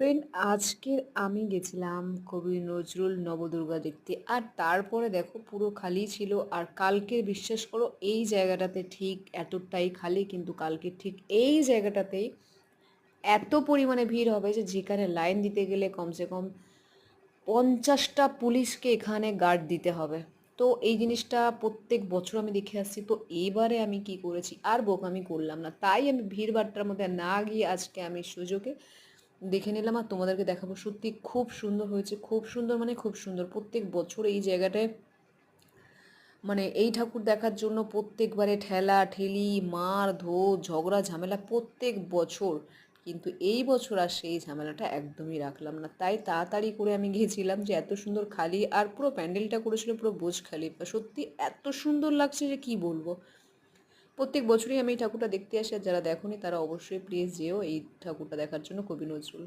Friend, আজকের আমি গেছিলাম কবি নজরুল নবদুর্গা দেখতে। আর তারপরে দেখো পুরো খালি ছিল। আর কালকে বিশ্বাস করো এই জায়গাটাতে ঠিক এতটাই খালি, কিন্তু কালকে ঠিক এই জায়গাটাতেই এত পরিমাণে ভিড় হবে যে যেখানে লাইন দিতে গেলে কমসে কম 50টা পুলিশকে এখানে গার্ড দিতে হবে। তো এই জিনিসটা প্রত্যেক বছর আমি দেখে আসছি। তো এইবারে আমি কি করেছি, আর বোকামি করলাম না, তাই আমি ভিড় ভাট্টার মধ্যে না গিয়ে আজকে আমি সুযোগে দেখে নিলাম আর তোমাদেরকে দেখাবো। সত্যি খুব সুন্দর হয়েছে, খুব সুন্দর মানে খুব সুন্দর। প্রত্যেক বছর এই জায়গাটায় মানে এই ঠাকুর দেখার জন্য প্রত্যেকবারে ঠেলা ঠেলি, মার ধো, ঝগড়া ঝামেলা প্রত্যেক বছর। কিন্তু এই বছর আর সেই ঝামেলাটা একদমই রাখলাম না, তাই তাড়াতাড়ি করে আমি গিয়েছিলাম যে এত সুন্দর খালি। আর পুরো প্যান্ডেলটা করেছিল পুরো বুর্জ খলিফা, সত্যি এত সুন্দর লাগছে যে কি বলবো। প্রত্যেক বছরই আমি এই ঠাকুরটা দেখতে আসি, আর যারা দেখোনি তারা অবশ্যই প্লিজ যেও এই ঠাকুরটা দেখার জন্য, কবি নজরুল।